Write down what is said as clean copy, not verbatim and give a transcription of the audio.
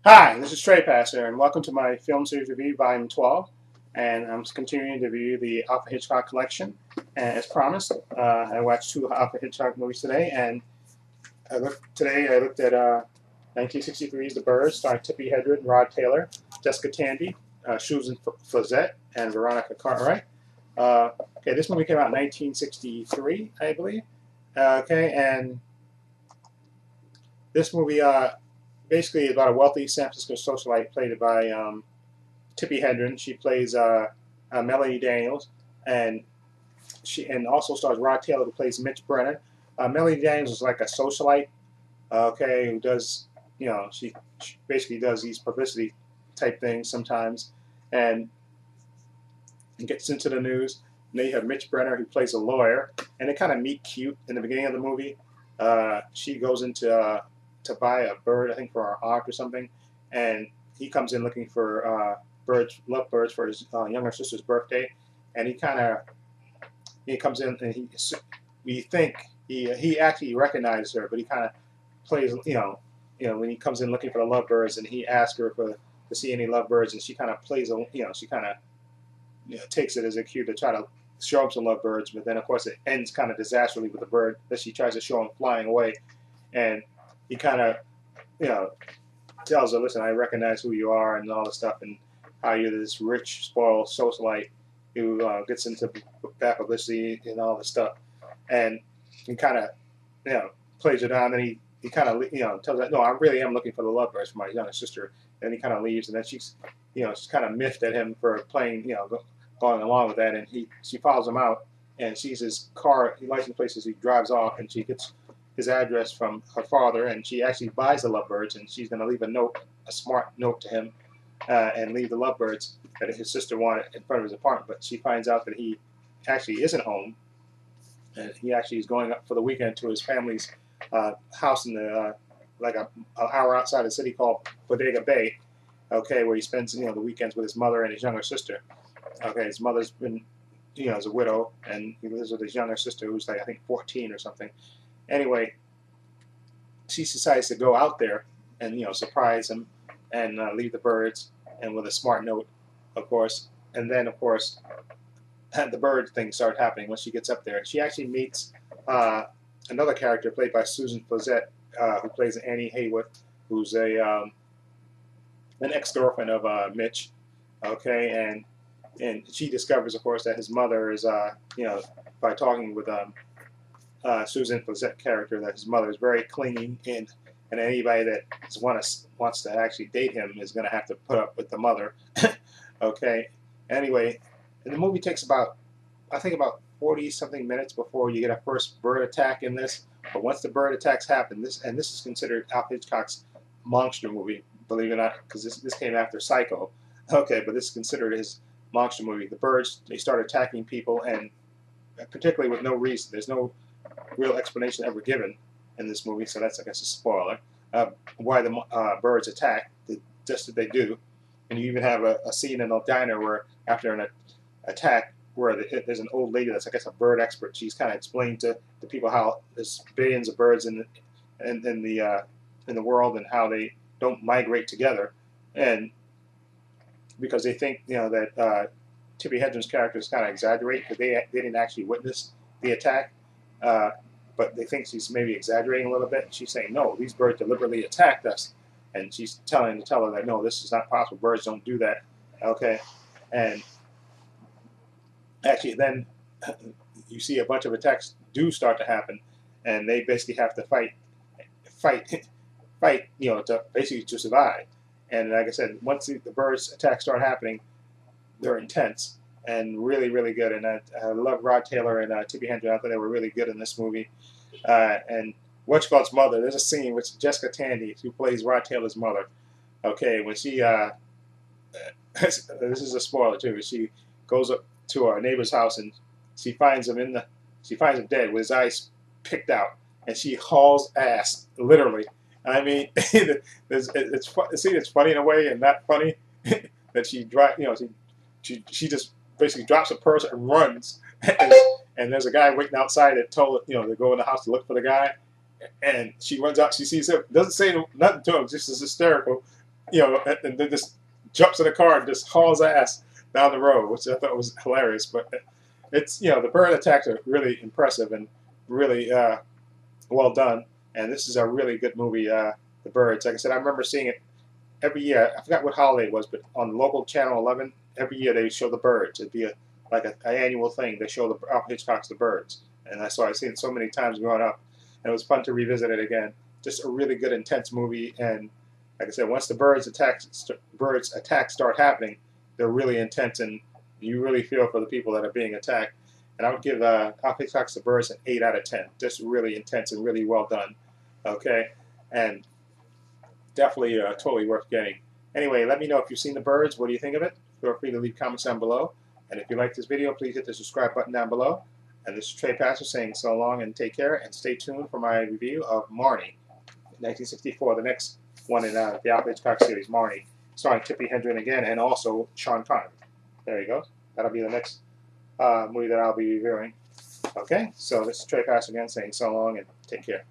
Hi, this is trepacer, and welcome to my film series review, volume 12. And I'm continuing to review the Alfred Hitchcock collection. And as promised, I watched two Alfred Hitchcock movies today. And I looked at 1963's The Birds, starring Tippi Hedren, Rod Taylor, Jessica Tandy, Susan Fazette, and Veronica Cartwright. Okay, this movie came out in 1963, I believe. And this movie basically is about a wealthy San Francisco socialite played by Tippi Hedren. She plays Melanie Daniels, and she also stars Rod Taylor, who plays Mitch Brennan. Melanie Daniels is like a socialite, okay, who does she basically does these publicity type things sometimes, and gets into the news. And then you have Mitch Brenner, who plays a lawyer, and they kind of meet cute in the beginning of the movie. She goes into to buy a bird, I think for her aunt or something, and he comes in looking for love birds for his younger sister's birthday, and he comes in and we think he actually recognizes her, but he kind of plays when he comes in looking for the lovebirds, and he asks her to see any lovebirds, and she kind of plays she kind of takes it as a cue to try to show him some lovebirds, but then of course it ends kind of disastrously with the bird that she tries to show him flying away, and he kind of tells her, listen, I recognize who you are and all this stuff, and how you're this rich, spoiled socialite who gets into bad publicity and all this stuff, and he kind of plays her down, and he kind of tells her, no, I really am looking for the lovebirds for my younger sister, and he kind of leaves, and then she's kind of miffed at him for playing going along with that, and she follows him out and sees his car, license plate as he drives off, and she gets his address from her father, and she actually buys the lovebirds, and she's going to leave a smart note to him, and leave the lovebirds that his sister wanted in front of his apartment. But she finds out that he actually isn't home, and he actually is going up for the weekend to his family's house in the like an hour outside the city called Bodega Bay, okay, where he spends the weekends with his mother and his younger sister. Okay, his mother's been is a widow, and he lives with his younger sister who's like I think 14 or something. Anyway, she decides to go out there and surprise him and leave the birds, and with a smart note, of course. And then of course the bird thing started happening when she gets up there. She actually meets another character played by Susan Fazette, who plays Annie Haywood, who's an ex-girlfriend of Mitch. Okay, and she discovers, of course, that his mother is by talking with Susan Fazette character, that his mother is very clingy, and anybody that wants to actually date him is going to have to put up with the mother. Okay. Anyway, and the movie takes about 40 something minutes before you get a first bird attack in this. But once the bird attacks happen, this is considered Alfred Hitchcock's monster movie, believe it or not, because this came after Psycho. Okay, but this is considered his monster movie. The birds, they start attacking people, and particularly with no reason. There's no real explanation ever given in this movie, so that's, I guess, a spoiler. Why the birds attack, just that they do. And you even have a scene in a diner where, after an attack, where there's an old lady that's, I guess, a bird expert. She's kind of explained to the people how there's billions of birds in the world, and how they don't migrate together, and because they think that Tippi Hedren's characters kind of exaggerate, because they didn't actually witness the attack, but they think she's maybe exaggerating a little bit. She's saying, no, these birds deliberately attacked us, and she's tell her that no, this is not possible. Birds don't do that. Okay, and actually then you see a bunch of attacks do start to happen, and they basically have to fight, to basically to survive. And like I said, once the birds attacks start happening, they're intense and really, really good. And I love Rod Taylor and Tippi Hedren. I thought they were really good in this movie. And Whatchcall's mother, there's a scene with Jessica Tandy, who plays Rod Taylor's mother. Okay, when she this is a spoiler too. She goes up to our neighbor's house, and she finds him dead with his eyes picked out, and she hauls ass, literally. I mean, it's funny in a way and not funny that she just basically drops a purse and runs, and there's a guy waiting outside that told to go in the house to look for the guy, and she runs out. She sees him, doesn't say nothing to him, just is hysterical. you know, and then just jumps in the car and just hauls ass down the road, which I thought was hilarious. But it's, you know, the bird attacks are really impressive and really well done. And this is a really good movie, The Birds. Like I said, I remember seeing it every year. I forgot what holiday it was, but on local channel 11, every year they show The Birds. It'd be like an annual thing. They show the Alfred Hitchcock's The Birds, and I saw I've seen it so many times growing up, and it was fun to revisit it again. Just a really good, intense movie. And like I said, once the birds attacks start happening, they're really intense, and you really feel for the people that are being attacked. And I would give Alfred Hitchcock's The Birds an 8 out of 10. Just really intense and really well done. Okay, and definitely totally worth getting. Anyway, let me know if you've seen The Birds. What do you think of it? Feel free to leave comments down below. And if you like this video, please hit the subscribe button down below. And this is trepacer saying so long and take care. And stay tuned for my review of Marnie, 1964, the next one in the Alfred Hitchcock series, Marnie, starring Tippi Hedren again, and also Sean Connery. There you go. That'll be the next movie that I'll be reviewing. Okay, so this is trepacer again saying so long and take care.